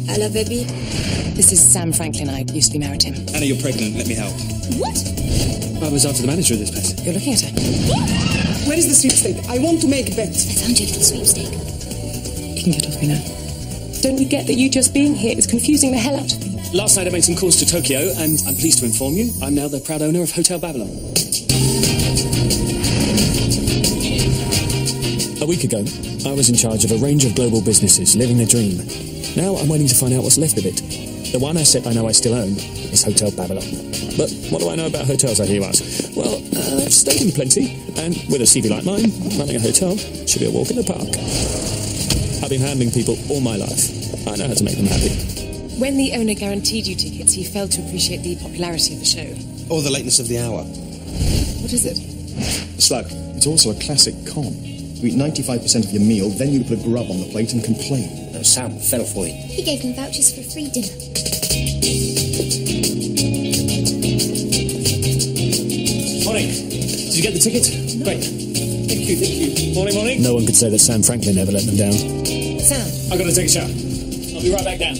Hello, baby. This is Sam Franklin. I used to be married to him. Anna, you're pregnant. Let me help. What? I was after the manager of this place. You're looking at her. Where is the sweepstake? I want to make a bet. I found your little sweepstake. You can get off me now. Don't you get that you just being here is confusing the hell out of me? Last night I made some calls to Tokyo, and I'm pleased to inform you, I'm now the proud owner of Hotel Babylon. A week ago, I was in charge of a range of global businesses, living the dream. Now I'm waiting to find out what's left of it. The one asset I know I still own is Hotel Babylon. But what do I know about hotels, I hear you ask? Well, I've stayed in plenty, and with a CV like mine, running a hotel should be a walk in the park. I've been handling people all my life. I know how to make them happy. When the owner guaranteed you tickets, he failed to appreciate the popularity of the show. Or the lateness of the hour. What is it? Slug. It's also a classic con. You eat 95% of your meal, then you put a grub on the plate and complain. Sam fell for it. He gave them vouchers for a free dinner. Morning. Did you get the ticket? No. Great. Thank you. Morning. No one could say that Sam Franklin ever let them down. Sam. I've got to take a shower. I'll be right back down.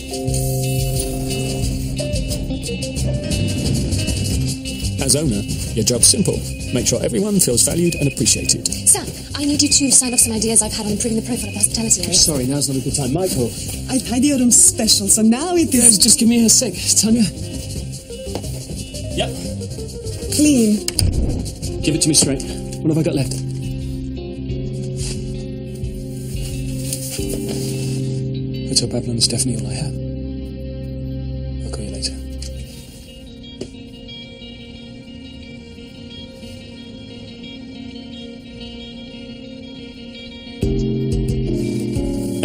As owner, your job's simple. Make sure everyone feels valued and appreciated. Sam, I need you to sign off some ideas I've had on improving the profile of hospitality area. Sorry, now's not a good time. Michael. I've had your room special, so now it is Just give me a sec, Tanya. Yep. clean. Give it to me straight. What have I got left? Hotel Babylon is definitely all I have. I'll call you later.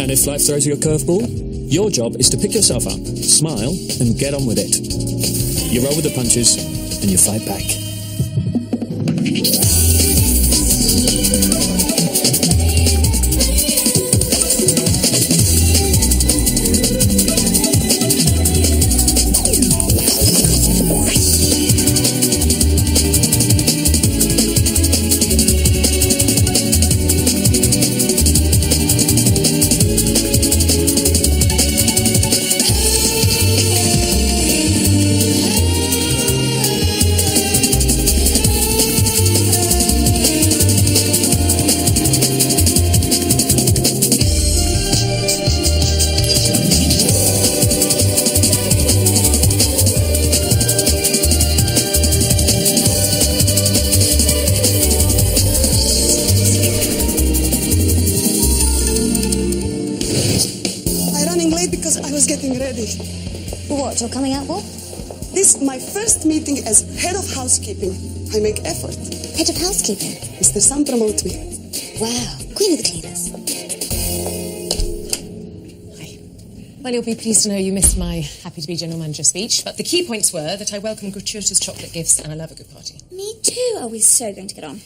And if life throws you a curveball, your job is to pick yourself up, smile, and get on with it. You roll with the punches, and you fight back. What, you're coming out for? This is my first meeting as head of housekeeping. I make effort. Head of housekeeping? Mr. Sam promote me. Wow, queen of the cleaners. Hi. Well, you'll be pleased to know you missed my happy to be general manager speech, but the key points were that I welcome gratuitous chocolate gifts and I love a good party. Me too. Are we so going to get on?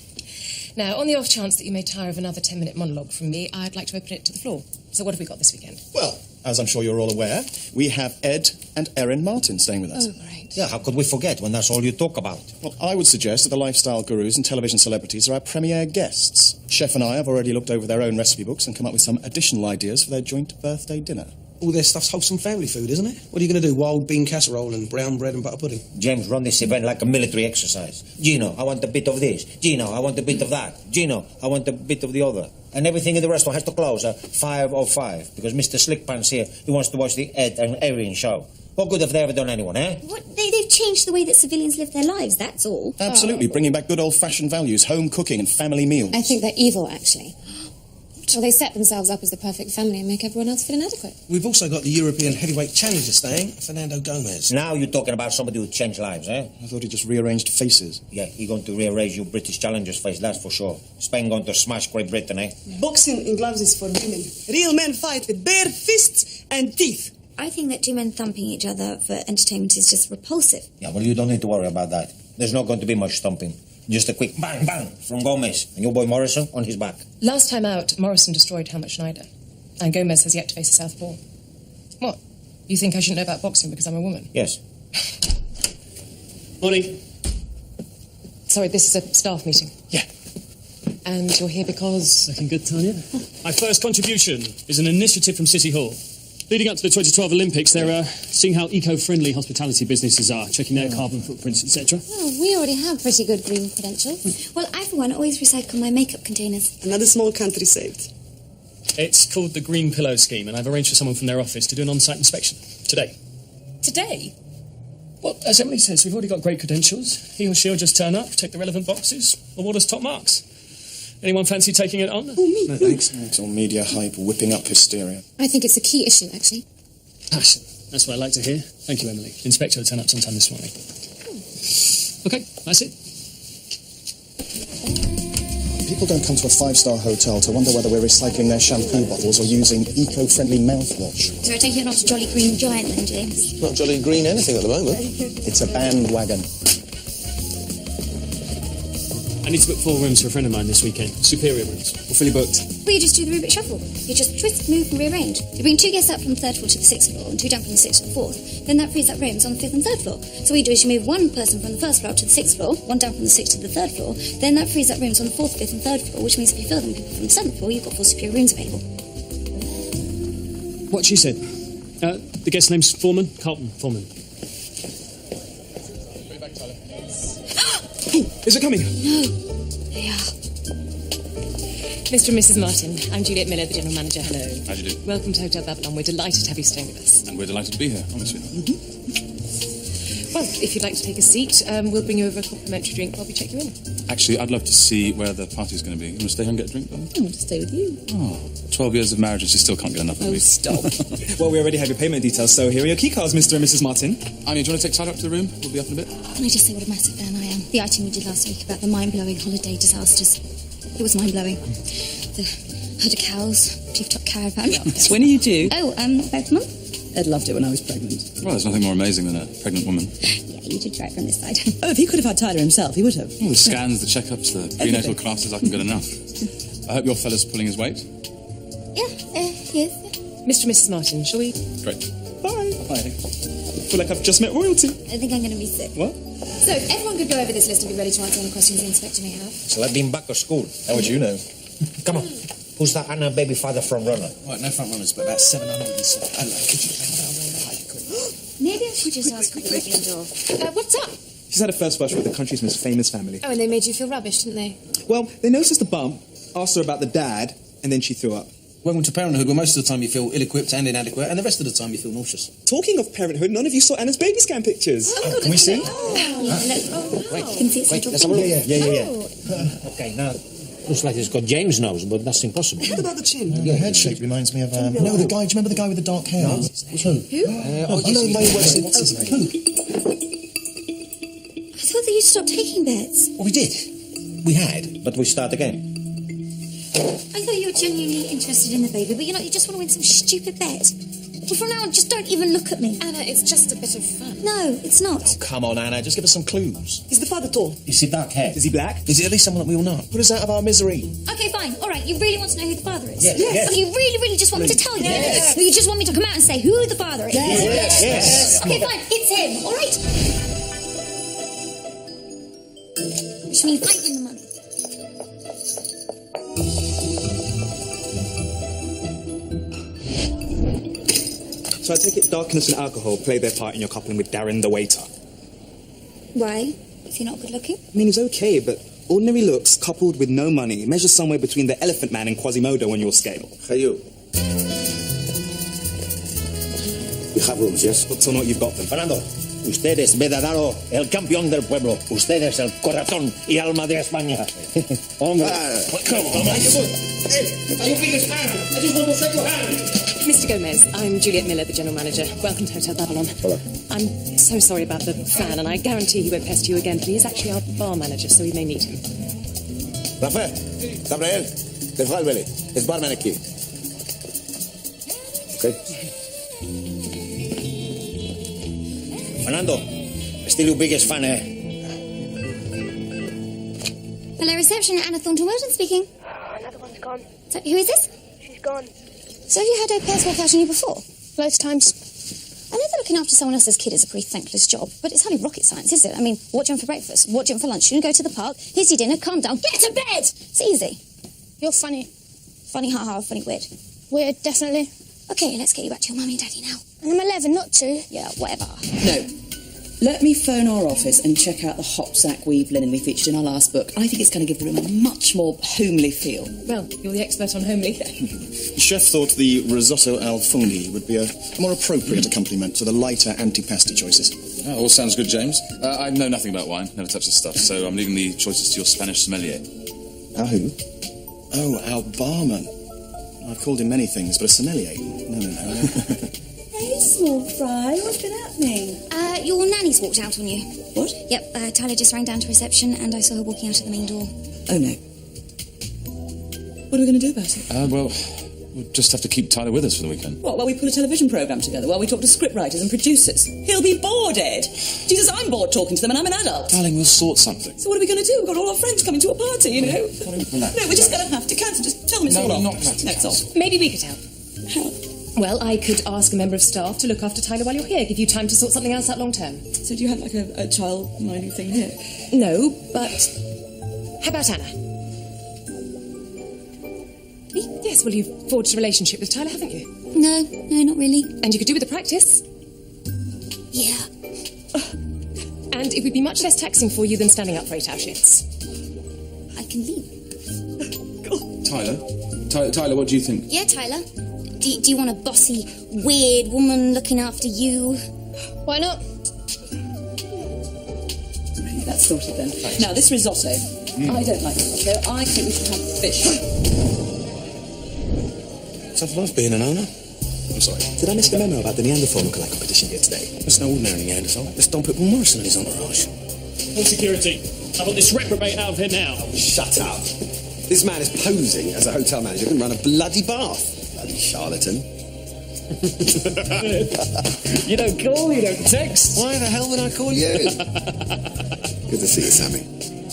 Now, on the off chance that you may tire of another 10-minute monologue from me, I'd like to open it to the floor. So what have we got this weekend? Well, as I'm sure you're all aware, we have Ed and Erin Martin staying with us. Oh, great. Yeah, how could we forget when that's all you talk about? Well, I would suggest that the lifestyle gurus and television celebrities are our premier guests. Chef and I have already looked over their own recipe books and come up with some additional ideas for their joint birthday dinner. All their stuff's wholesome family food, isn't it? What are you going to do? Wild bean casserole and brown bread and butter pudding? James, run this event like a military exercise. Gino, I want a bit of this. Gino, I want a bit of that. Gino, I want a bit of the other. And everything in the restaurant has to close at 5:05 because Mr. Slickpants here, he wants to watch the Ed and Erin show. What good have they ever done anyone, eh? What? They've changed the way that civilians live their lives, that's all. Absolutely, bringing back good old-fashioned values, home cooking and family meals. I think they're evil, actually. Well, they set themselves up as the perfect family and make everyone else feel inadequate. We've also got the European heavyweight challenger staying, Fernando Gomez. Now you're talking about somebody who changed lives, eh? I thought he just rearranged faces. Yeah, he's going to rearrange you British challengers' face, that's for sure. Spain going to smash Great Britain, eh? Boxing in gloves is for women. Real men fight with bare fists and teeth. I think that two men thumping each other for entertainment is just repulsive. Yeah, well, you don't need to worry about that. There's not going to be much thumping. Just a quick bang, bang from Gomez. And your boy Morrison on his back. Last time out, Morrison destroyed Helmut Schneider. And Gomez has yet to face a southpaw. What? You think I shouldn't know about boxing because I'm a woman? Yes. Morning. Sorry, this is a staff meeting. Yeah. And you're here because... Looking good, Tanya. My first contribution is an initiative from City Hall. Leading up to the 2012 Olympics, they're seeing how eco-friendly hospitality businesses are, checking their carbon footprints, etc. Oh, we already have pretty good green credentials. Well, I, for one, always recycle my makeup containers. Another small country saved. It's called the Green Pillow Scheme, and I've arranged for someone from their office to do an on-site inspection today. Today? Well, as Emily says, we've already got great credentials. He or she'll just turn up, take the relevant boxes, award us top marks. Anyone fancy taking it on? Oh, me. No, thanks. It's all media hype whipping up hysteria. I think it's a key issue, actually. Passion. That's what I like to hear. Thank you, Emily. Inspector will turn up sometime this morning. OK, that's it. People don't come to a five-star hotel to wonder whether we're recycling their shampoo bottles or using eco-friendly mouthwash. So I take it not a Jolly Green Giant then, James? Not jolly green anything at the moment. It's a bandwagon. I need to book 4 rooms for a friend of mine this weekend. Superior rooms. We're fully booked. Well, you just do the Rubik Shuffle. You just twist, move, and rearrange. You bring 2 guests up from the 3rd floor to the 6th floor and 2 down from the 6th to the 4th. Then that frees up rooms on the 5th and 3rd floor. So what you do is you move 1 person from the 1st floor to the 6th floor, 1 down from the 6th to the 3rd floor. Then that frees up rooms on the 4th, 5th, and 3rd floor, which means if you fill them with people from the 7th floor, you've got 4 superior rooms available. What she said. The guest name's Foreman. Carlton Foreman. Oh, is it coming? No. They are. Mr. and Mrs. Martin, I'm Juliet Miller, the General Manager. Hello. How do you do? Welcome to Hotel Babylon. We're delighted to have you staying with us. And we're delighted to be here, honestly. Well, if you'd like to take a seat, we'll bring you over a complimentary drink while we check you in. Actually, I'd love to see where the party's going to be. You want to stay here and get a drink, then? I want to stay with you. Oh, 12 years of marriage and she still can't get enough of me. Stop. Well, we already have your payment details, so here are your key cards, Mr. and Mrs. Martin. Anya, do you want to take Tyler up to the room? We'll be up in a bit. Can I just say what a massive fan I am? The item we did last week about the mind-blowing holiday disasters. It was mind-blowing. The herd of cows, rooftop caravan. When are you due? Oh, about a month. I'd loved it when I was pregnant. Well, there's nothing more amazing than a pregnant woman. Yeah, you did try it from this side. Oh, if he could have had Tyler himself, he would have. Well, the scans, the checkups, the prenatal classes, I can get enough. I hope your fella's pulling his weight. Yeah, yes. Mr. and Mrs. Martin, shall we? Great. Bye. Bye. I feel like I've just met royalty. I think I'm going to be sick. What? So, everyone could go over this list and be ready to answer any questions the inspector may have. So I've been back to school. How would you know? Come on. Who's that Anna baby father front runner? Right, no front runners, but about 700 and something. Maybe I should just ask quickly at the door. What's up? She's had a first brush with the country's most famous family. Oh, and they made you feel rubbish, didn't they? Well, they noticed the bump, asked her about the dad, and then she threw up. Welcome to parenthood, where most of the time you feel ill-equipped and inadequate, and the rest of the time you feel nauseous. Talking of parenthood, none of you saw Anna's baby scan pictures. Oh, Can we see? Wait, you can see it's Wait, little let's have a look. finger. Yeah. Okay, now, looks like it's got James' nose, but that's impossible. What about the chin? Your head shape reminds me of... No, the guy, do you remember the guy with the dark hair? Who? Who? Oh, you know the guy who works in... What's his name? I thought that you'd stopped taking bets. Well, we did. We had, but we start again. I thought you were genuinely interested in the baby, but you just want to win some stupid bet. Well, from now on, just don't even look at me. Anna, it's just a bit of fun. No, it's not. Oh, come on, Anna, just give us some clues. Is the father tall? Is he dark hair? Is he black? Is it at least someone that we all know? Put us out of our misery. Okay, fine. All right, you really want to know who the father is? Yes. You really just want me to tell you? Yes. Or you just want me to come out and say who the father is? Yes. Okay, fine. It's him, all right? Which means I win the money. So I take it darkness and alcohol play their part in your coupling with Darren the waiter. Why? Is he not good looking? I mean, he's okay, but ordinary looks coupled with no money measures somewhere between the Elephant Man and Quasimodo on your scale. Hey, you. You have rooms, yes? Books or not, you've got them. Fernando, usted es verdadero el campeón del pueblo. Usted es el corazón y alma de España. Hombre. Come on, are you good? Hey, are you big fan? I just want to shake your hand. Mr. Gomez, I'm Juliet Miller, the General Manager. Welcome to Hotel Babylon. Hello. I'm so sorry about the fan, and I guarantee he won't pester you again, but he is actually our bar manager, so we may need him. Rafael, Gabriel, desvuélvele. Es barman aquí. Okay. Fernando, still your biggest fan, eh? Hello, reception. Anna Thornton-Weldon speaking. Another one's gone. So, who is this? She's gone. So have you had au pairs walk out on you before? Loads of times. I know that looking after someone else's kid is a pretty thankless job, but it's hardly rocket science, is it? I mean, what do you want for breakfast? What do you want for lunch? You can go to the park, here's your dinner, calm down, get to bed! It's easy. You're funny. Funny, ha-ha, funny, weird. Weird, definitely. Okay, let's get you back to your mummy and daddy now. And I'm 11, not 2. Yeah, whatever. No. Let me phone our office and check out the hop sack weave linen we featured in our last book. I think it's going to give the room a much more homely feel. Well, you're the expert on homely. The chef thought the risotto al funghi would be a more appropriate accompaniment to the lighter antipasti choices. Oh, all sounds good, James. I know nothing about wine, never touched this stuff, so I'm leaving the choices to your Spanish sommelier. Our who? Oh, our barman. I've called him many things, but a sommelier? No. Hey, small fry, what's been happening? Your nanny's walked out on you. What? Yep, Tyler just rang down to reception and I saw her walking out of the main door. Oh, no. What are we going to do about it? Well, we'll just have to keep Tyler with us for the weekend. What, while we put a television programme together, while we talk to scriptwriters and producers? He'll be bored, Ed. Jesus, I'm bored talking to them and I'm an adult. Darling, we'll sort something. So what are we going to do? We've got all our friends coming to a party, you know. Relax. No, we're just going to have to cancel. Just tell them it's all off. No, not that. No, it's off. Maybe we could help. How? Well, I could ask a member of staff to look after Tyler while you're here, give you time to sort something else out long term. So do you have like a child-minding thing here? No, but... How about Anna? Yes, well, you've forged a relationship with Tyler, haven't you? No, not really. And you could do with the practice. Yeah. And it would be much less taxing for you than standing up for 8-hour shifts. I can leave. Tyler, what do you think? Yeah, Tyler. Do you want a bossy, weird woman looking after you? Why not? That's sorted then. Now, this risotto. I don't like risotto. I think we should have fish. Tough life being an owner. I'm sorry. Did I miss the memo about the Neanderthal lookalike competition here today? It's no ordinary Neanderthal. Let's dump it with Morrison and his entourage. Full security. I want this reprobate out of here now. Shut up. This man is posing as a hotel manager and run a bloody bath. Bloody charlatan. You don't call, you don't text. Why the hell would I call you? Good to see you, Sammy.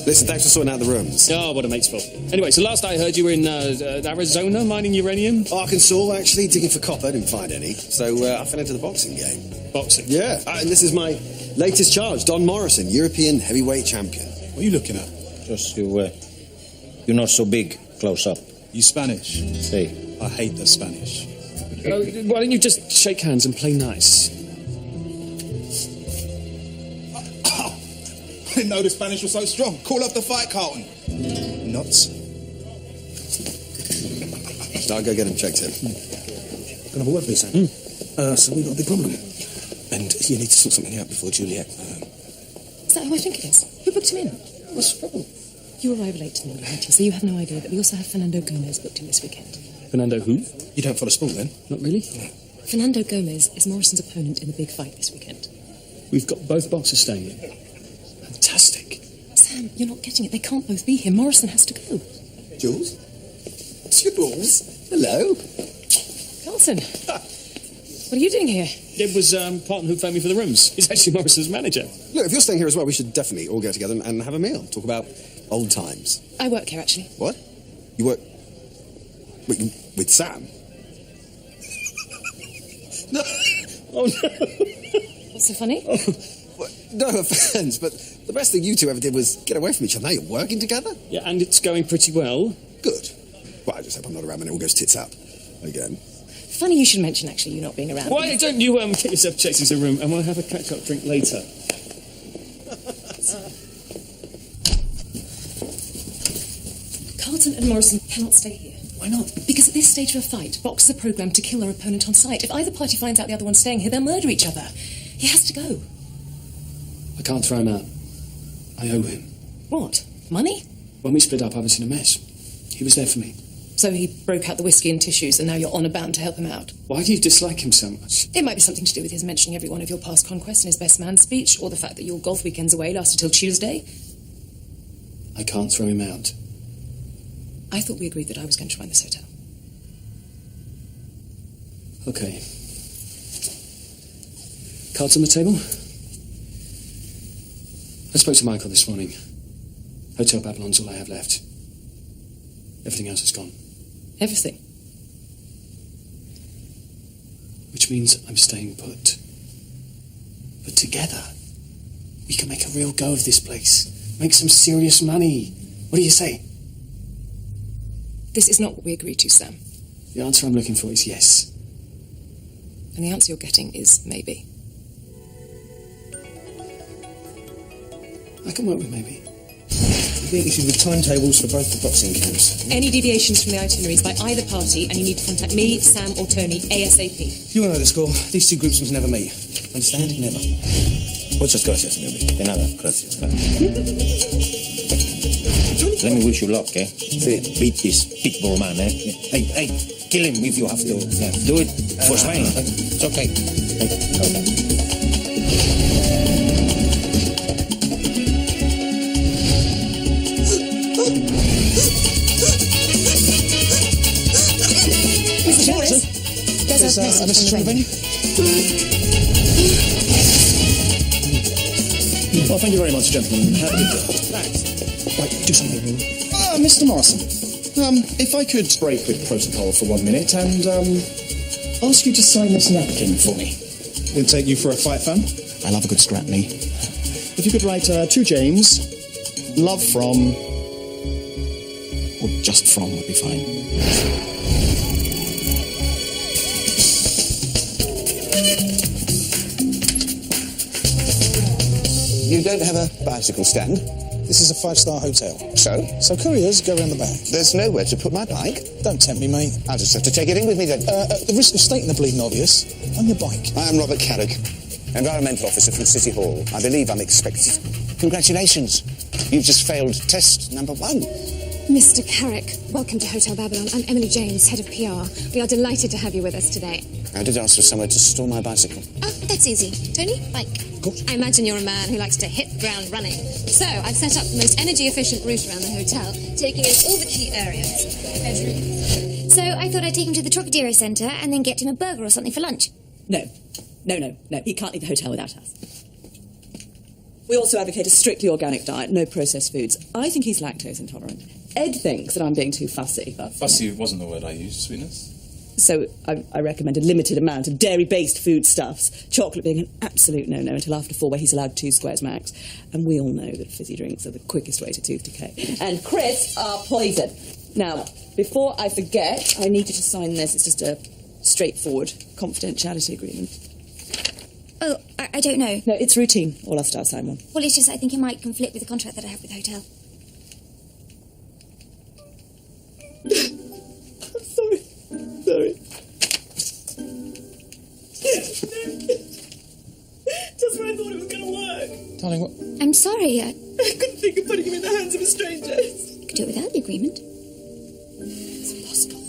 Listen, thanks for sorting out the rooms. Oh, what a mate's fault. Anyway, so last I heard you were in Arizona mining uranium? Arkansas, actually, digging for copper. Didn't find any. So I fell into the boxing game. Boxing? Yeah. And this is my latest charge, Don Morrison, European heavyweight champion. What are you looking at? Just you're not so big. Close up. You Spanish? See. I hate the Spanish. Why don't you just shake hands and play nice? I didn't know the Spanish was so strong. Call up the fight, Carlton. Nuts. I'll go get him checked in. Can I have a word for you, Sam? So we've got a big problem. And you need to sort something out before Juliet. Is that who I think it is? Who booked him in? What's the problem? You arrived late to the meeting, so you have no idea that we also have Fernando Gomez booked in this weekend. Fernando who? You don't follow sport, then? Not really. Fernando Gomez is Morrison's opponent in the big fight this weekend. We've got both boxers staying in. Fantastic. Sam, you're not getting it. They can't both be here. Morrison has to go. Jules? Jules? Hello. Carlton, what are you doing here? It was Parton who phoned me for the rooms. He's actually Morrison's manager. Look, if you're staying here as well, we should definitely all get together and have a meal. Talk about old times. I work here, actually. What? You work... with Sam? No. Oh, no. What's so funny? Well, no offence, but the best thing you two ever did was get away from each other. Now you're working together? Yeah, and it's going pretty well. Good. Well, I just hope I'm not around when it all goes tits up. Again. Funny you should mention, actually, you not being around. Why don't you get yourself checked into the room and we'll have a catch-up drink later? Carlton and Morrison cannot stay here. Why not? Because at this stage of a fight, boxers are programmed to kill their opponent on sight. If either party finds out the other one's staying here, they'll murder each other. He has to go. I can't throw him out. I owe him. What? Money? When we split up, I was in a mess. He was there for me. So he broke out the whiskey and tissues, and now you're honour bound to help him out. Why do you dislike him so much? It might be something to do with his mentioning every one of your past conquests in his best man speech, or the fact that your golf weekends away lasted till Tuesday. I can't throw him out. I thought we agreed that I was going to run this hotel. Okay. Cards on the table? I spoke to Michael this morning. Hotel Babylon's all I have left. Everything else is gone. Everything? Which means I'm staying put. But together, we can make a real go of this place. Make some serious money. What do you say? This is not what we agreed to, Sam. The answer I'm looking for is yes. And the answer you're getting is maybe. I can work with maybe. I think you should with timetables for both the boxing camps. Any deviations from the itineraries by either party, and you need to contact me, Sam, or Tony ASAP. You all know the score. These two groups must never meet. Understand? Never. Muchas gracias, mi amigo. De nada, gracias. Let me wish you luck, eh? Beat this pitbull man, eh? Hey, kill him if you have to. Yeah. Do it for Spain. It's okay. Mr. Morrison, there's a message from the venue. Well, thank you very much, gentlemen. Have a good day. Thanks. Right, do something. Mr. Morrison, if I could break with protocol for 1 minute and ask you to sign this napkin for me. It'll take you for a fight fan. I love a good scrap knee. If you could write to James, love from, or just from would be fine. You don't have a bicycle stand? This is a 5-star hotel. So couriers go round the back. there's nowhere to put my bike? Don't tempt me, mate. I'll just have to take it in with me then. At the risk of stating the bleeding obvious, on your bike. I am Robert Carrick, Environmental Officer from City Hall. I believe I'm expected. Congratulations. You've just failed test number 1. Mr. Carrick, welcome to Hotel Babylon. I'm Emily James, head of PR. We are delighted to have you with us today. I did ask for somewhere to store my bicycle. Oh, that's easy. Tony, bike. Cool. I imagine you're a man who likes to hit the ground running. So I've set up the most energy-efficient route around the hotel, taking in all the key areas. Bedroom. So I thought I'd take him to the Trocadero Centre and then get him a burger or something for lunch. No. He can't leave the hotel without us. We also advocate a strictly organic diet, no processed foods. I think he's lactose intolerant. Ed thinks that I'm being too fussy. But Fussy wasn't the word I used, sweetness. So I recommend a limited amount of dairy-based foodstuffs, chocolate being an absolute no-no until after 4, where he's allowed 2 squares max. And we all know that fizzy drinks are the quickest way to tooth decay. And crisps are poison. Now, before I forget, I need you to sign this. It's just a straightforward confidentiality agreement. Oh, I don't know. No, it's routine. All our staff sign one. Well, it's just I think it might conflict with the contract that I have with the hotel. Sorry. Just when I thought it was going to work. Darling, what? I'm sorry. I couldn't think of putting him in the hands of a stranger. could do it without the agreement. It's impossible.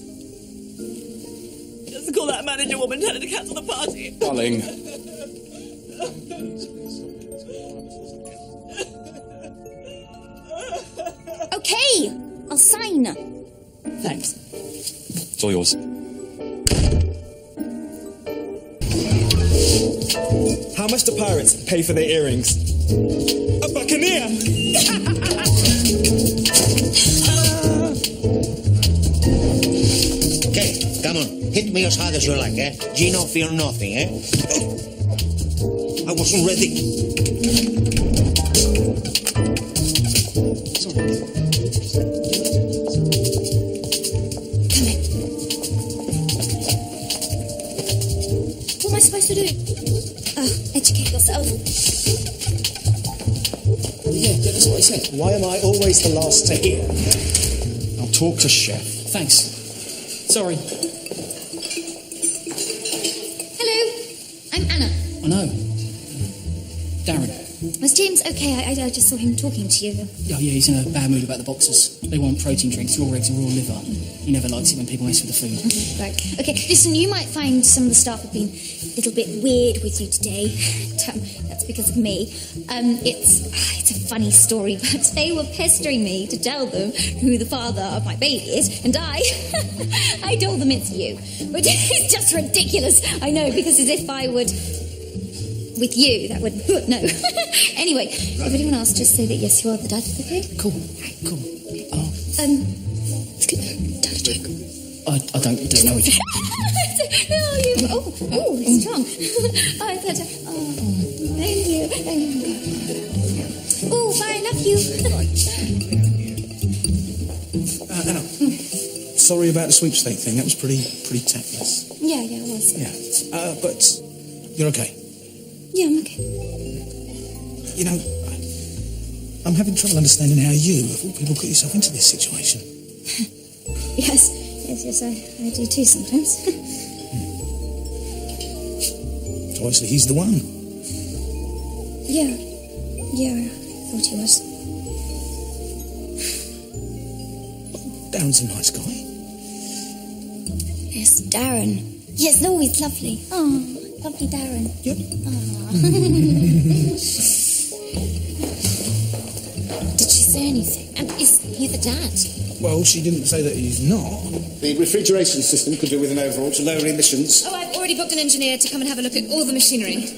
Just call that manager woman, tell her to cancel the party. Darling. Okay, I'll sign. Thanks. It's all yours. How much do pirates pay for their earrings? A buccaneer! Okay, come on. Hit me as hard as you like, eh? Gino, fear nothing, eh? I wasn't ready. What am I supposed to do? Educate yourself. Yeah, that's what I said. Why am I always the last to hear? I'll talk to Chef. Thanks. Sorry. Hello, I'm Anna. I know. Darren. Was James okay? I just saw him talking to you. Oh, yeah, he's in a bad mood about the boxers. They want protein drinks, raw eggs and raw liver. He never likes it when people mess with the food. Right. Okay, listen, you might find some of the staff have been a little bit weird with you today. That's because of me. It's a funny story, but they were pestering me to tell them who the father of my baby is, and I told them it's you. But it's just ridiculous, I know, because as if I would... With you, that would... No. Anyway, if anyone else, just say that, yes, you are the dad, okay? Cool. Cool. Oh. Tell a joke. I don't know it. Oh, strong. I thought... Oh, thank you. Oh, bye, I love you. Anna, sorry about the sweepstake thing. That was pretty tactless. Yeah, it was. Yeah. But you're okay? Yeah, I'm okay. You know, I'm having trouble understanding how you, of all people, got yourself into this situation. Yes, I do too sometimes. So obviously he's the one. Yeah, I thought he was. Darren's a nice guy. Yes, Darren. Yes, no, he's lovely. Oh, lovely Darren. Yep. Did she say anything? And is he the dad? Well, she didn't say that he's not. The refrigeration system could do with an overhaul to lower emissions. Oh, I've already booked an engineer to come and have a look at all the machinery.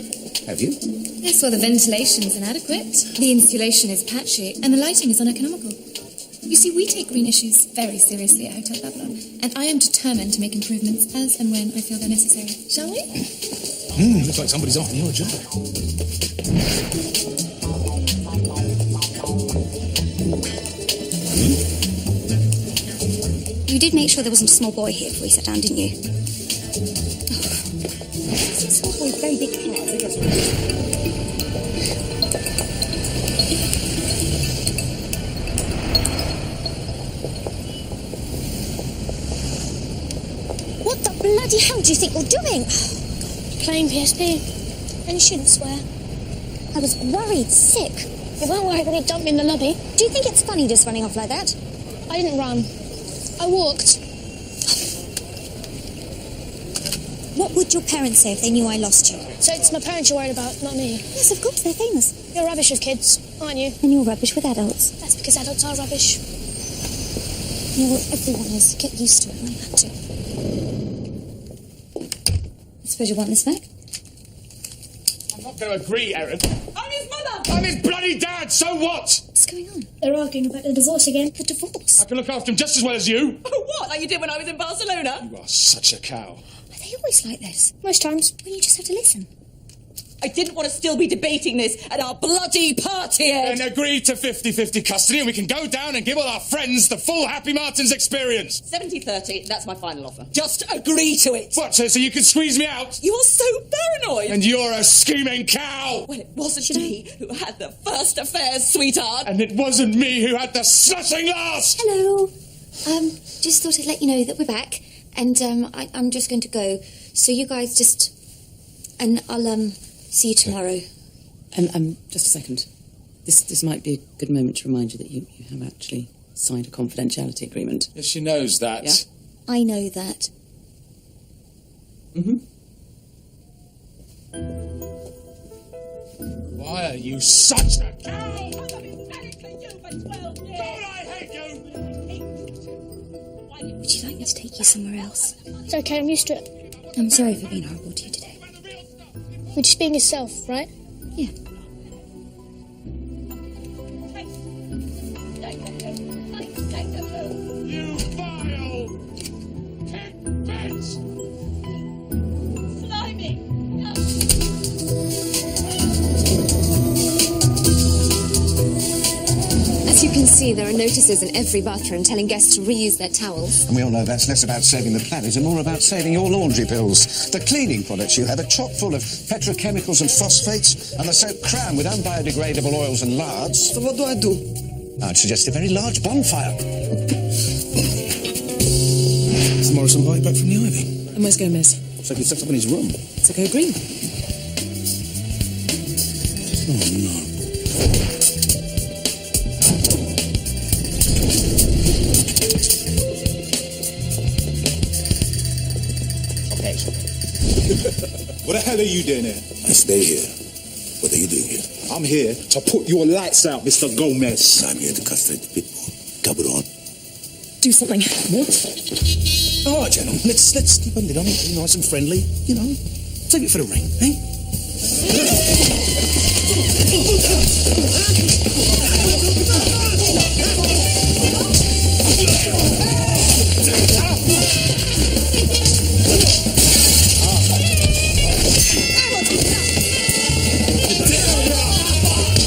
Have you? Yes, well, the ventilation is inadequate, the insulation is patchy, and the lighting is uneconomical. You see, we take green issues very seriously at Hotel Babylon, and I am determined to make improvements as and when I feel they're necessary. Shall we? Looks like somebody's after your job. You did make sure there wasn't a small boy here before you sat down, didn't you? Small boy, very big cat. What the bloody hell do you think you're doing? Playing PSP. And you shouldn't swear. I was worried, sick. You weren't worried when he dumped me in the lobby. Do you think it's funny just running off like that? I didn't run. I walked. What would your parents say if they knew I lost you? So it's my parents you're worried about, not me. Yes, of course, they're famous. You're rubbish with kids, aren't you? And you're rubbish with adults. That's because adults are rubbish. Yeah, well, everyone is. Get used to it. I had to. I suppose you want this back? I'm not going to agree, Erin. I'm his mother! I'm his bloody dad, so what? What's going on? They're arguing about the divorce again. The divorce? I can look after him just as well as you. Oh, what? Like you did when I was in Barcelona? You are such a cow. Are they always like this? Most times. Well, you just have to listen. I didn't want to still be debating this at our bloody party, Ed. Then agree to 50-50 custody and we can go down and give all our friends the full Happy Martins experience. 70-30, that's my final offer. Just agree to it. What, so you can squeeze me out? You're so paranoid. And you're a scheming cow. Well, it wasn't me who had the first affairs, sweetheart. And it wasn't me who had the slashing last. Hello. Just thought I'd let you know that we're back. And, I'm just going to go. So you guys just... And I'll, see you tomorrow. Just a second. This might be a good moment to remind you that you have actually signed a confidentiality agreement. Yes, she knows that. Yeah? I know that. Why are you such a cow? I've been married to you for 12 years. God, I hate you. Would you like me to take you somewhere else? It's okay, I'm used to it. I'm sorry for being horrible to you today. You're just being yourself, right? Yeah. You vile pig bitch! Slimy! As you can see, there are notices in every bathroom telling guests to reuse their towels. And we all know that's less about saving the planet and more about saving your laundry bills. The cleaning products you have are chock full of petrochemicals and phosphates, and the soap crammed with unbiodegradable oils and lards. So what do I do? I'd suggest a very large bonfire. Tomorrow's invite back from the Ivy. And where's Gomez? Looks like he's set up in his room. To go green. Oh, no. What the hell are you doing here? I stay here. What are you doing here? I'm here to put your lights out, Mr. Gomez. I'm here to castrate the people. Cabron. Do something. What? All right, gentlemen. Let's keep a lid on it. Be nice and friendly. You know. Save it for the ring, eh?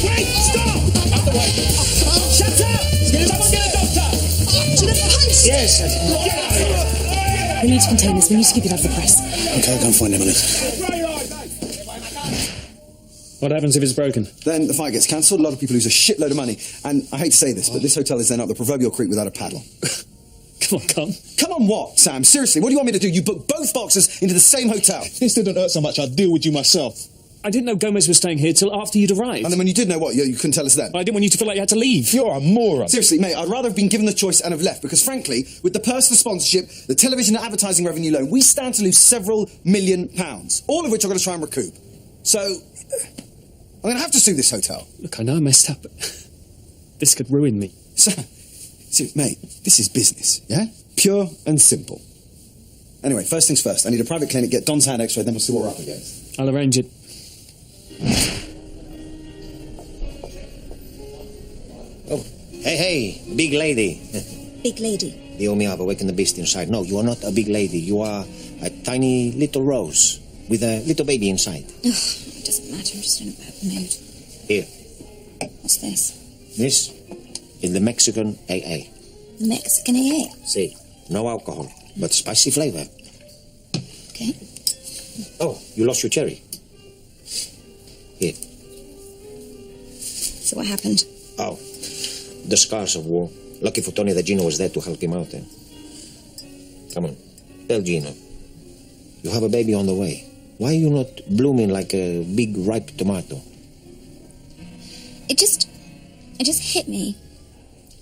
Wait! Stop! Out the way! Shut up! Someone get a doctor! Yes. We need to contain this. We need to keep it out of the press. Okay, I'll go and find him a minute. What happens if it's broken? Then the flight gets cancelled, a lot of people lose a shitload of money. And I hate to say this, but this hotel is then up the proverbial creek without a paddle. Come on, Carl. Come on what, Sam? Seriously, what do you want me to do? You book both boxes into the same hotel. If this didn't hurt so much, I'd deal with you myself. I didn't know Gomez was staying here till after you'd arrived. And then when you did know what, you couldn't tell us then. I didn't want you to feel like you had to leave. You're a moron. Seriously, mate, I'd rather have been given the choice and have left, because frankly, with the personal sponsorship, the television and advertising revenue loan, we stand to lose several £1 million, all of which I'm going to try and recoup. So, I'm going to have to sue this hotel. Look, I know I messed up, but this could ruin me. So, mate, this is business, yeah? Pure and simple. Anyway, first things first, I need a private clinic, get Don's hand x-ray, then we'll see what we're up against. I'll arrange it. Oh, hey, big lady. Big lady? The owe me up, awaken the beast inside. No, you are not a big lady. You are a tiny little rose with a little baby inside. Oh, it doesn't matter, I'm just in a bad mood. Here. What's this? This is the Mexican AA. Mexican AA? See, no alcohol, but spicy flavor. Okay. Oh, you lost your cherry. Here. So what happened? Oh, the scars of war. Lucky for Tony that Gino was there to help him out. Come on, tell Gino. You have a baby on the way. Why are you not blooming like a big ripe tomato? It just hit me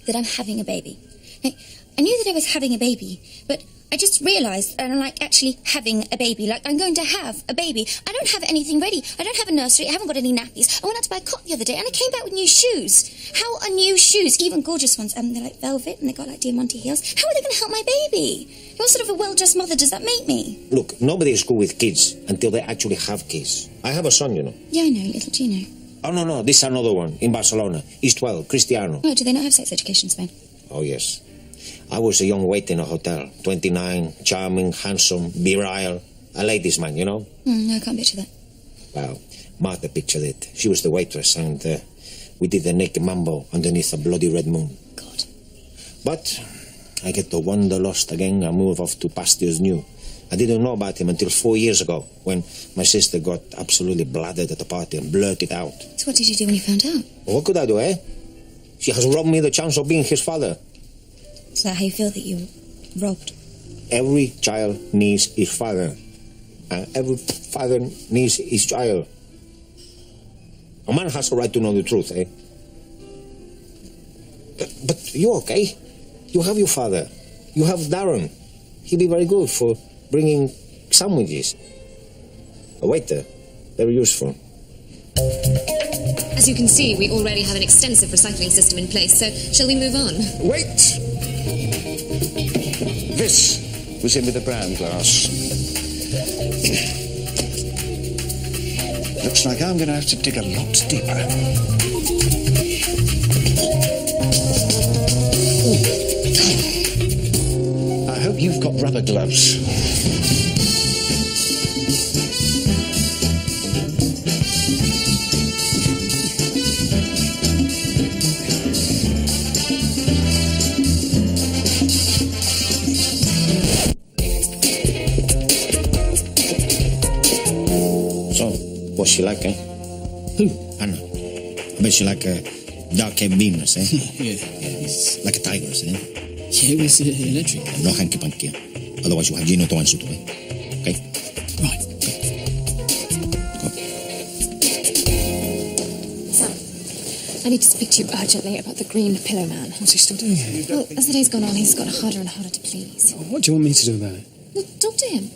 that I'm having a baby. Like, I knew that I was having a baby, but I just realised that I'm like actually having a baby. Like, I'm going to have a baby. I don't have anything ready. I don't have a nursery. I haven't got any nappies. I went out to buy a cot the other day and I came back with new shoes. How are new shoes? Even gorgeous ones. They're like velvet and they got like Diamante heels. How are they going to help my baby? What sort of a well-dressed mother does that make me? Look, nobody is good with kids until they actually have kids. I have a son, you know. Yeah, I know, little Gino. Oh, no, this is another one in Barcelona. He's 12, Cristiano. Oh, do they not have sex education in Spain? Oh, yes. I was a young waiter in a hotel. 29, charming, handsome, virile. A ladies' man, you know? No, I can't picture that. Well, Martha pictured it. She was the waitress, and we did the naked mambo underneath a bloody red moon. God. But I get the wanderlust again and move off to pastures new. I didn't know about him until 4 years ago, when my sister got absolutely blooded at the party and blurted out. So what did you do when you found out? What could I do, eh? She has robbed me the chance of being his father. Is that how you feel that you were robbed? Every child needs his father. And every father needs his child. A man has a right to know the truth, eh? But you're okay. You have your father. You have Darren. He'll be very good for bringing sandwiches. A waiter. Very useful. As you can see, we already have an extensive recycling system in place, so shall we move on? Wait! This was in with the brown glass. Looks like I'm going to have to dig a lot deeper. I hope you've got rubber gloves. What's she like, eh? Who? Anna. I bet she like dark-haired beamers, eh? Yeah. Like a tigress, eh? Yeah, it was electric. No hanky-panky. Otherwise you have Gino to answer to, eh? Okay? Right. Sam, I need to speak to you urgently about the green pillow man. What's he still doing here? Well, as the days gone on, he's gotten harder and harder to please. What do you want me to do about it? Well, talk to him.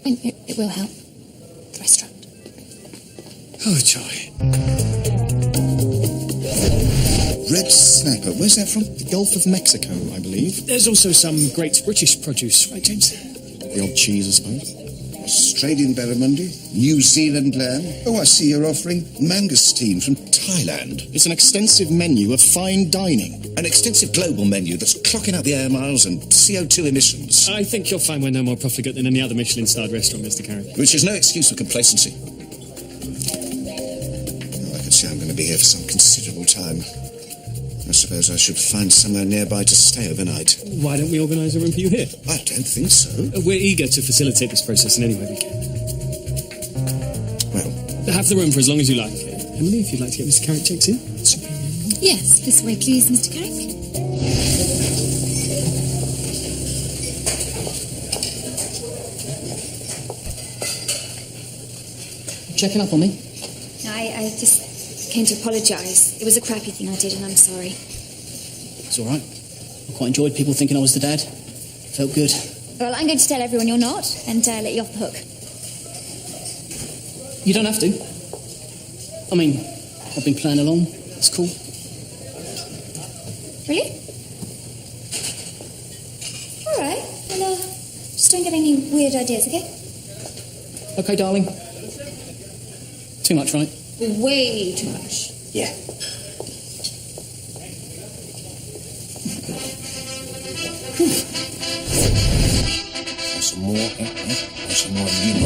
I mean, it will help. The restaurant. Oh, joy. Red snapper. Where's that from? The Gulf of Mexico, I believe. There's also some great British produce, right, James? The odd cheese, I suppose. Australian barramundi, New Zealand lamb. Oh, I see you're offering mangosteen from Thailand. It's an extensive menu of fine dining. An extensive global menu that's clocking out the air miles and CO2 emissions. I think you'll find we're no more profligate than any other Michelin-starred restaurant, Mr. Carrick. Which is no excuse for complacency. Well, I can see I'm going to be here for some considerable time. I suppose I should find somewhere nearby to stay overnight. Why don't we organise a room for you here? I don't think so. We're eager to facilitate this process in any way we can. Have the room for as long as you like. Emily, if you'd like to get Mr. Carrick checked in. Yes, this way, please, Mr. Carrick. Checking up on me? No, I just came to apologise. It was a crappy thing I did, and I'm sorry. It's all right. I quite enjoyed people thinking I was the dad. Felt good. Well, I'm going to tell everyone you're not, and let you off the hook. You don't have to. I mean, I've been playing along. It's cool. Really? All right. Well, just don't get any weird ideas, okay? Okay, darling. Too much, right? Way too much. Yeah. Some more, some more vino.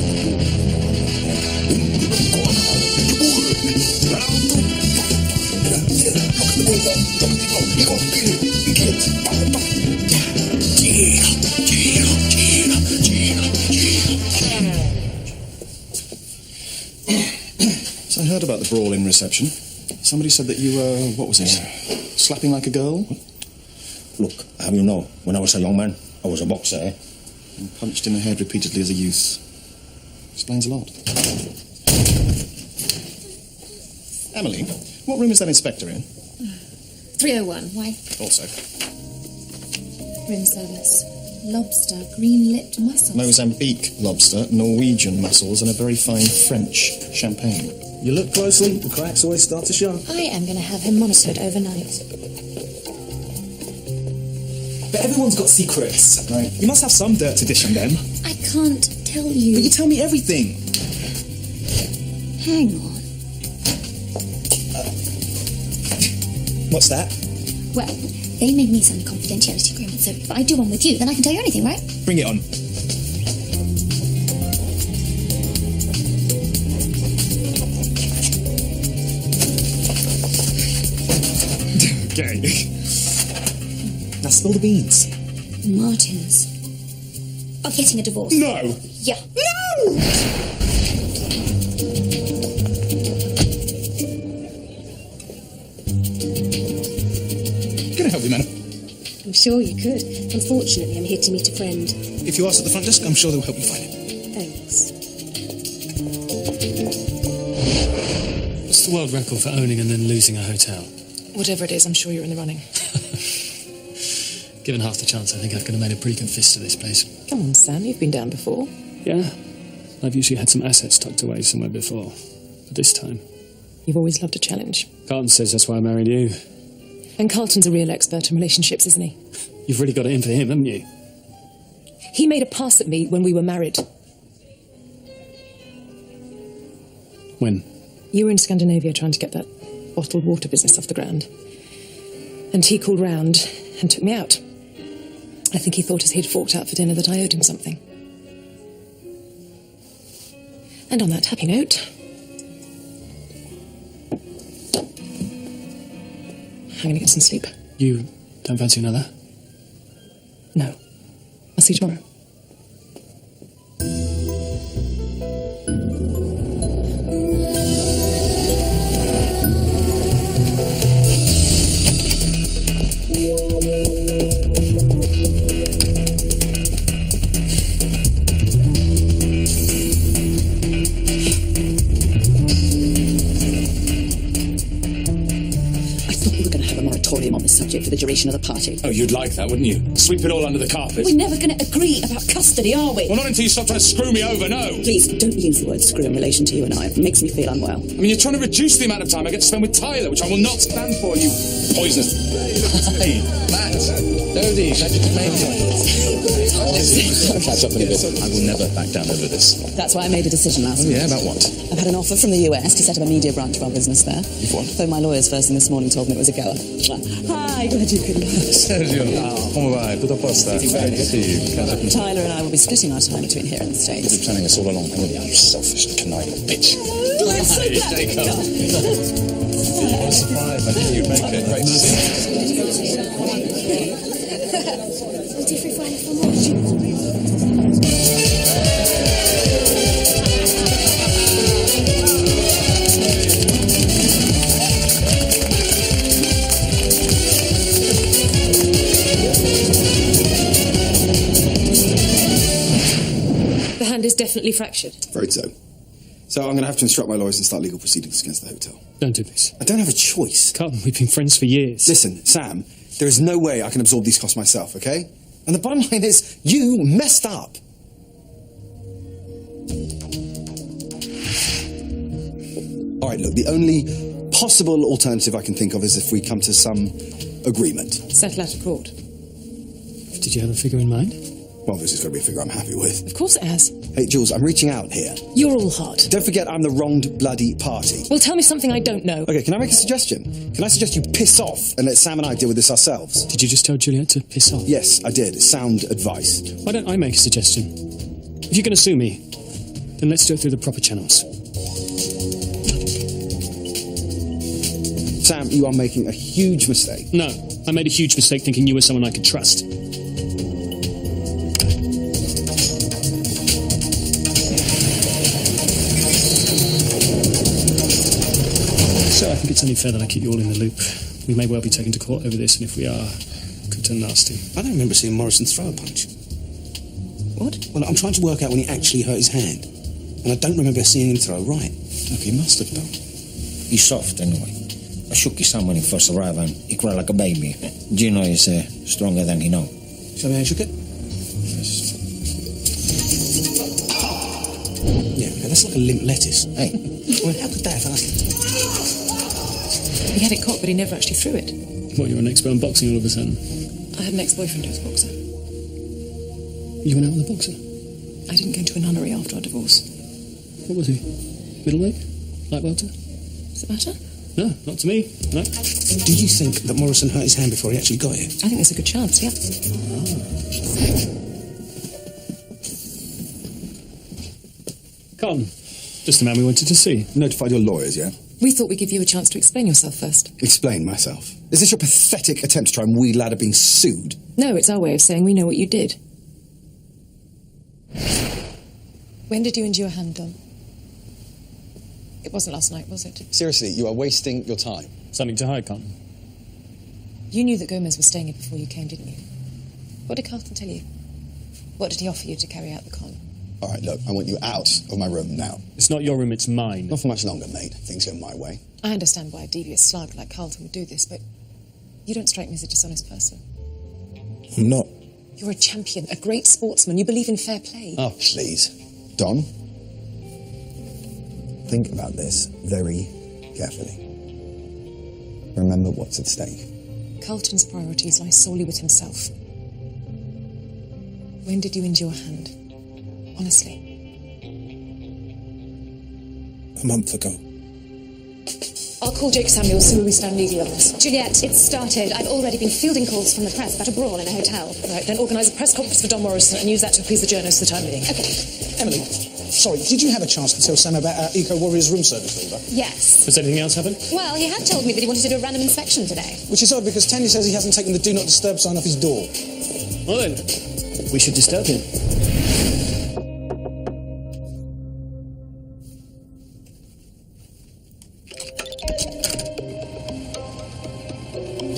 So I heard about the brawl in reception. Somebody said that you were, what was it, slapping like a girl? Look, how you know, when I was a young man, I was a boxer, eh? And punched in the head repeatedly as a youth. Explains a lot. Emily, what room is that inspector in? 301, why? Also. Room service. Lobster, green-lipped mussels. Mozambique lobster, Norwegian mussels, and a very fine French champagne. You look closely, the cracks always start to show. I am going to have him monitored overnight. But everyone's got secrets, right? You must have some dirt to dish on them. I can't tell you. But you tell me everything. Hang on. What's that? Well, they made me sign a confidentiality agreement, so if I do one with you, then I can tell you anything, right? Bring it on. Okay. Now spill the beans. Martins are getting a divorce. No! Yeah. No! Can I help you, madam? I'm sure you could. Unfortunately, I'm here to meet a friend. If you ask at the front desk, I'm sure they'll help you find it. Thanks. What's the world record for owning and then losing a hotel? Whatever it is, I'm sure you're in the running. Given half the chance, I think I could have made a pretty good fist of this place. Come on, Sam, you've been down before. Yeah, I've usually had some assets tucked away somewhere before. But this time... You've always loved a challenge. Carlton says that's why I married you. And Carlton's a real expert in relationships, isn't he? You've really got it in for him, haven't you? He made a pass at me when we were married. When? You were in Scandinavia trying to get that bottled water business off the ground. And he called round and took me out. I think he thought as he'd forked out for dinner that I owed him something. And on that happy note, I'm going to get some sleep. You don't fancy another? No. I'll see you tomorrow. On this subject for the duration of the party. Oh, you'd like that, wouldn't you? Sweep it all under the carpet. We're never going to agree about custody, are we? Well, not until you stop trying to screw me over, no. Please, don't use the word screw in relation to you and I. It makes me feel unwell. I mean, you're trying to reduce the amount of time I get to spend with Tyler, which I will not stand for, you poisonous... Hey, Matt. Dodie, glad you could make it. I'll catch up in a bit. I will never back down over this. That's why I made a decision last night. Yeah, about what? I've had an offer from the US to set up a media branch of our business there. You've won? Though my lawyers first thing this morning told me it was a goer. Hi, glad you could. Sergio, come vai? Tutto a posto? Good to see you. Tyler and I will be splitting our time between here and the States. You've been planning this all along, haven't you? You selfish, conniving bitch. I'm so glad Jacob. You were surprised. I knew you'd make it. Great to see you. definitely fractured. Afraid so. So I'm going to have to instruct my lawyers and start legal proceedings against the hotel. Don't do this. I don't have a choice. Carlton, we've been friends for years. Listen, Sam, there is no way I can absorb these costs myself, okay? And the bottom line is, you messed up. All right, look, the only possible alternative I can think of is if we come to some agreement. Settle out of court. Did you have a figure in mind? Well, this is going to be a figure I'm happy with. Of course it has. Hey, Jules, I'm reaching out here. You're all hot. Don't forget I'm the wronged bloody party. Well, tell me something I don't know. Okay, can I make a suggestion? Can I suggest you piss off and let Sam and I deal with this ourselves? Did you just tell Juliet to piss off? Yes, I did. Sound advice. Why don't I make a suggestion? If you're going to sue me, then let's do it through the proper channels. Sam, you are making a huge mistake. No, I made a huge mistake thinking you were someone I could trust. So I think it's only fair that I keep you all in the loop. We may well be taken to court over this, and if we are, it could turn nasty. I don't remember seeing Morrison throw a punch. What? Well, I'm trying to work out when he actually hurt his hand. And I don't remember seeing him throw right. Look, he must have done. He's soft, anyway. I shook his hand when he first arrived, and he cried like a baby. Gino is stronger than he knows. Shall I shook it? Yes. Yeah, that's like a limp lettuce. Hey. Well, how could that have... He had it caught, but he never actually threw it. What, you're an expert in boxing all of a sudden? I had an ex-boyfriend who was a boxer. You went out with a boxer? I didn't go into a nunnery after our divorce. What was he? Middleweight? Light welter? Does it matter? No, not to me. No. Do you think that Morrison hurt his hand before he actually got it? I think there's a good chance, yeah. Carlton, just the man we wanted to see. Notified your lawyers, yeah? We thought we'd give you a chance to explain yourself first. Explain myself. Is this your pathetic attempt to try and wheedle out of being sued? No, it's our way of saying we know what you did. When did you injure your hand, Don? It wasn't last night, was it? Seriously, you are wasting your time. Something to hide, Carlton. You knew that Gomez was staying here before you came, didn't you? What did Carlton tell you? What did he offer you to carry out the con? All right, look, I want you out of my room now. It's not your room, it's mine. Not for much longer, mate. Things go my way. I understand why a devious slug like Carlton would do this, but you don't strike me as a dishonest person. I'm not. You're a champion, a great sportsman. You believe in fair play. Oh, please. Don, think about this very carefully. Remember what's at stake. Carlton's priorities lie solely with himself. When did you injure your hand? Honestly. A month ago. I'll call Jake Samuels, see where we stand legally on this. Juliet, it's started. I've already been fielding calls from the press about a brawl in a hotel. Right, then organise a press conference for Don Morrison and use that to appease the journalists for the time being. Okay. Emily, sorry, did you have a chance to tell Sam about our Eco Warriors room service order? Yes. Has anything else happened? Well, he had told me that he wanted to do a random inspection today. Which is odd because Tandy says he hasn't taken the Do Not Disturb sign off his door. Well then, we should disturb him.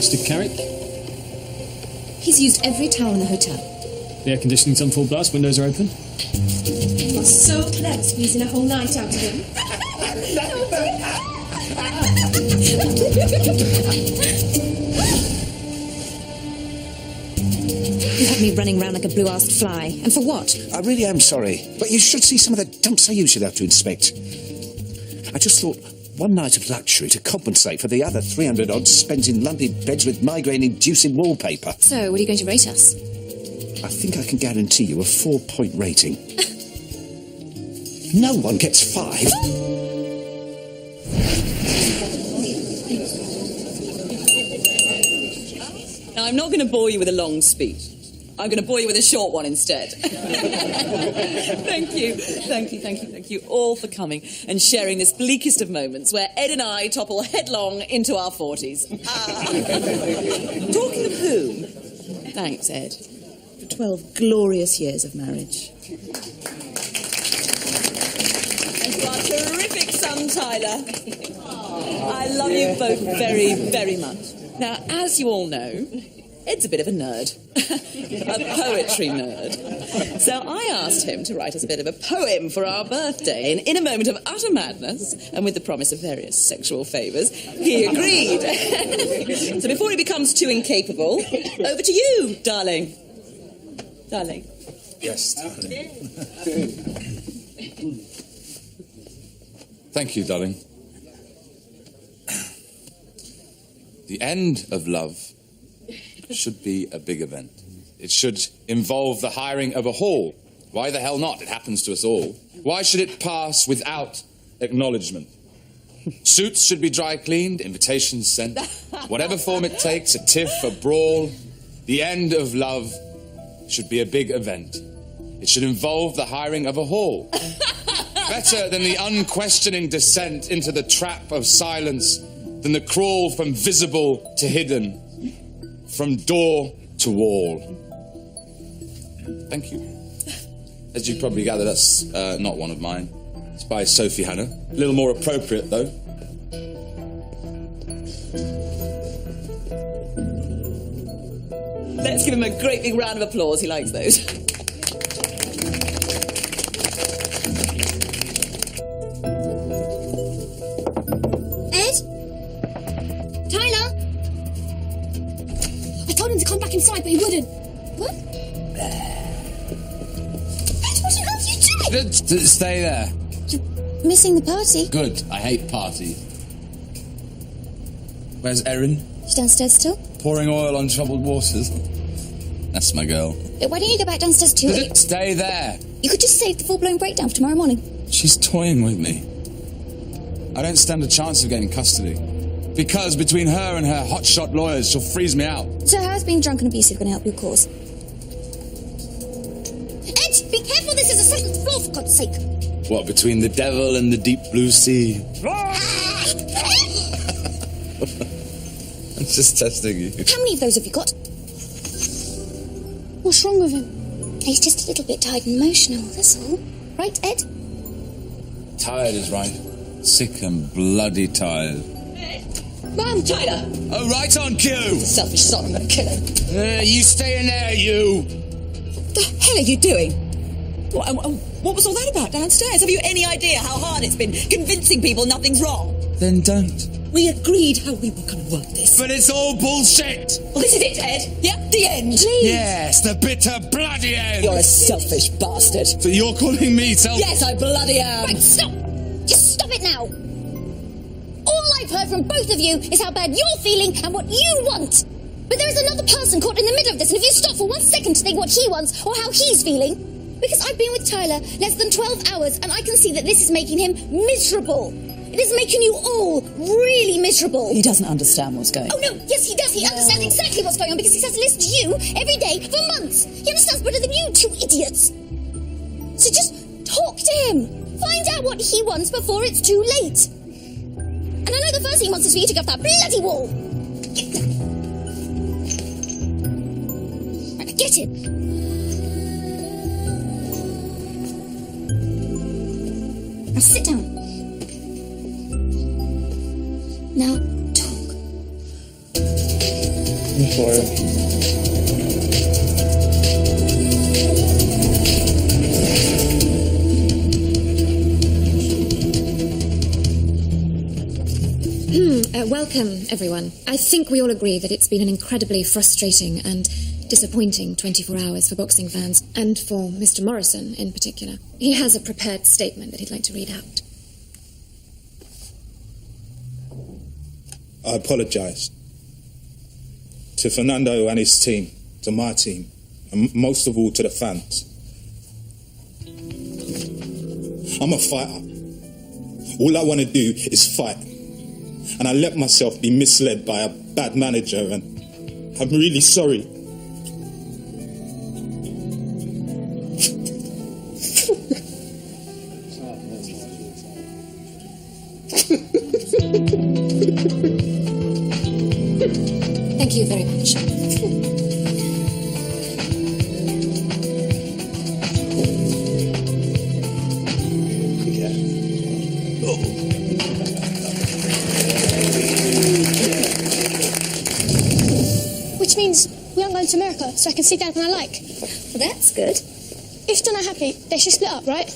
Mr. Carrick? He's used every towel in the hotel. The air conditioning's on full blast, windows are open. You're so clever squeezing a whole night out of him. You had me running around like a blue-assed fly. And for what? I really am sorry, but you should see some of the dumps I usually have to inspect. I just thought one night of luxury to compensate for the other 300 odd spent in lumpy beds with migraine-inducing wallpaper. So, what are you going to rate us? I think I can guarantee you a 4-point rating. No one gets 5. Now, I'm not going to bore you with a long speech. I'm going to bore you with a short one instead. Thank you all for coming and sharing this bleakest of moments where Ed and I topple headlong into our 40s. Talking of whom, thanks, Ed, for 12 glorious years of marriage. And to our terrific son, Tyler. I love you both very, very much. Now, as you all know, Ed's a bit of a nerd. A poetry nerd. So I asked him to write us a bit of a poem for our birthday, and in a moment of utter madness, and with the promise of various sexual favours, he agreed. So before he becomes too incapable, over to you, darling. Darling. Yes, darling. Thank you, darling. The end of love should be a big event. It should involve the hiring of a hall. Why the hell not? It happens to us all. Why should it pass without acknowledgement? Suits should be dry cleaned, invitations sent. Whatever form it takes, a tiff, a brawl. The end of love should be a big event. It should involve the hiring of a hall. Better than the unquestioning descent into the trap of silence, than the crawl from visible to hidden, from door to wall. Thank you. As you probably gather, that's not one of mine. It's by Sophie Hannah. A little more appropriate, though. Let's give him a great big round of applause. He likes those. Ed? Tyler? I told him to come back inside, but he wouldn't. What? Ed, what on earth are you doing? Stay there. You're missing the party. Good. I hate parties. Where's Erin? She's downstairs still? Pouring oil on troubled waters. That's my girl. Why don't you go back downstairs too? Stay there. You could just save the full-blown breakdown for tomorrow morning. She's toying with me. I don't stand a chance of getting custody. Because between her and her hotshot lawyers, she'll freeze me out. So how is being drunk and abusive going to help your cause? Ed, be careful, this is a second floor, for God's sake. What, between the devil and the deep blue sea? I'm just testing you. How many of those have you got? What's wrong with him? He's just a little bit tired and emotional, that's all. Right, Ed? Tired is right. Sick and bloody tired. Run, Tyler! Oh, right on cue! Selfish son, I'm gonna kill him. You stay in there, you! What the hell are you doing? What was all that about downstairs? Have you any idea how hard it's been convincing people nothing's wrong? Then don't. We agreed how we were going to work this. But it's all bullshit! Well, this is it, Ed. Yeah, the end. Please. Yes, the bitter bloody end! You're a selfish bastard. So you're calling me selfish? Yes, I bloody am. Right, stop! Just stop it now! All I've heard from both of you is how bad you're feeling and what you want. But there is another person caught in the middle of this, and if you stop for 1 second to think what he wants or how he's feeling... Because I've been with Tyler less than 12 hours, and I can see that this is making him miserable. It is making you all really miserable. He doesn't understand what's going on. Oh, no, yes, he does. He understands exactly what's going on because he has to listen to you every day for months. He understands better than you two idiots. So just talk to him. Find out what he wants before it's too late. And I know the first thing he wants is for you to go off that bloody wall. Right, now get him. Now sit down. Now talk. I'm sorry. Welcome, everyone. I think we all agree that it's been an incredibly frustrating and disappointing 24 hours for boxing fans, and for Mr. Morrison in particular. He has a prepared statement that he'd like to read out. I apologise to Fernando and his team, to my team, and most of all to the fans. I'm a fighter. All I want to do is fight. And I let myself be misled by a bad manager, and I'm really sorry. Thank you very much. Which means flying to America so I can see Dad when I like. Well, that's good. If they're not happy, they should split up, right?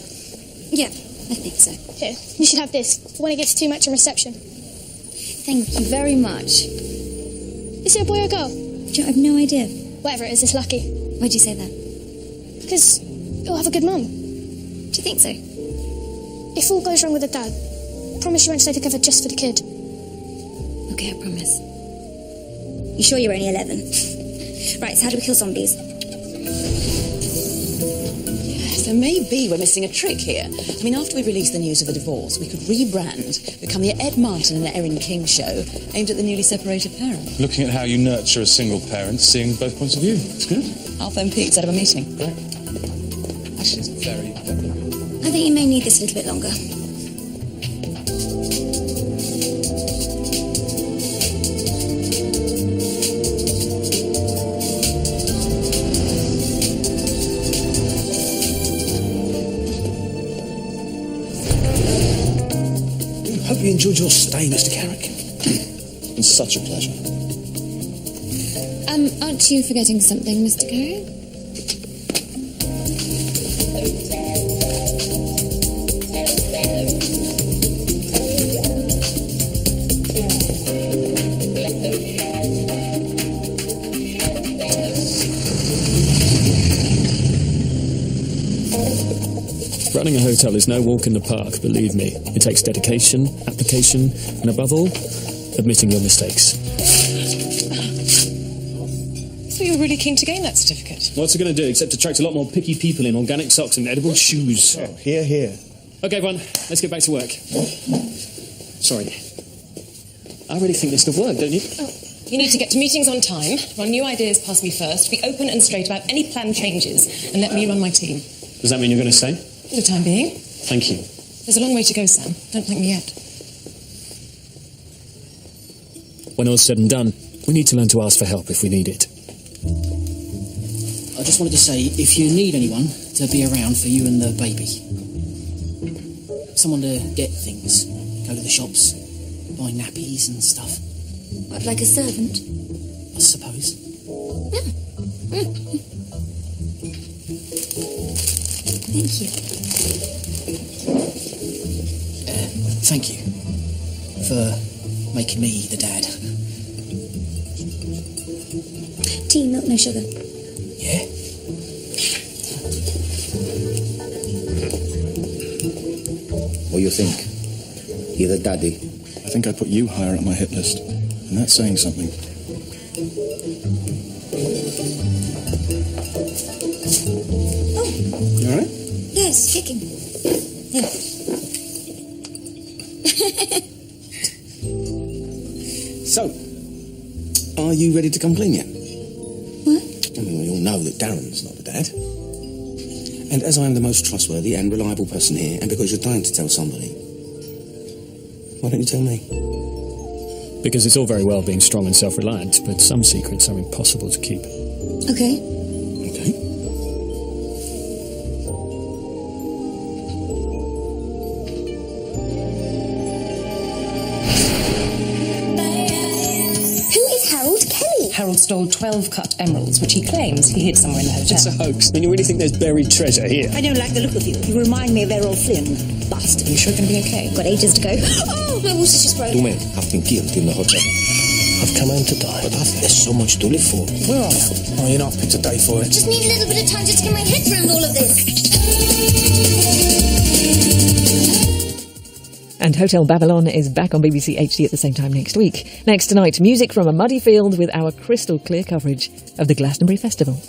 Yeah, I think so. Here, you should have this, when it gets too much in reception. Thank you very much. Is it a boy or a girl? I have no idea. Whatever it is, it's lucky. Why'd you say that? Because you'll have a good mum. Do you think so? If all goes wrong with the dad, promise you won't stay together just for the kid. Okay, I promise. You sure you're only 11? Right, so how do we kill zombies? So maybe we're missing a trick here. I mean, after we release the news of the divorce, we could rebrand, become the Ed Martin and Erin King show, aimed at the newly separated parent. Looking at how you nurture a single parent, seeing both points of view. It's good. Half MP instead of a meeting. Great. Actually, it's very, very good. I think you may need this a little bit longer. Hope you enjoyed your stay, Mr. Carrick. It's such a pleasure. Aren't you forgetting something, Mr. Carrick? Running a hotel is no walk in the park, believe me. It takes dedication, application, and above all, admitting your mistakes. So you're really keen to gain that certificate? What's it going to do except attract a lot more picky people in organic socks and edible shoes? Oh, here. Okay, everyone, let's get back to work. Sorry. I really think this could work, don't you? Oh. You need to get to meetings on time, run new ideas past me first, be open and straight about any planned changes, and let me run my team. Does that mean you're going to stay? For the time being. Thank you. There's a long way to go, Sam. Don't thank me yet. When all's said and done, we need to learn to ask for help if we need it. I just wanted to say, if you need anyone to be around for you and the baby, someone to get things, go to the shops, buy nappies and stuff. What, like a servant? I suppose. Thank you. Thank you for making me the dad. Tea, milk, no sugar. Yeah. What do you think? You're the daddy. I think I put you higher up my hit list, and that's saying something. You all right? Yes, kicking. Yeah. So, are you ready to come clean yet? What? I mean, we all know that Darren's not the dad. And as I am the most trustworthy and reliable person here, and because you're dying to tell somebody, why don't you tell me? Because it's all very well being strong and self-reliant, but some secrets are impossible to keep. Okay. Okay. Who is Harold Kelly? Harold stole 12 cut emeralds, which he claims he hid somewhere in the hotel. It's a hoax. I mean, you really think there's buried treasure here? I don't like the look of you. You remind me of Errol Flynn. Bastard. You sure going to be okay? Got ages to go. Oh, my water's just broken. Two men have been killed in the hotel. I've come home to die. But there's so much to live for. Where are you? Oh, you're not picked a day for it. Just need a little bit of time just to get my head around all of this. And Hotel Babylon is back on BBC HD at the same time next week. Next tonight, music from a muddy field with our crystal clear coverage of the Glastonbury Festival.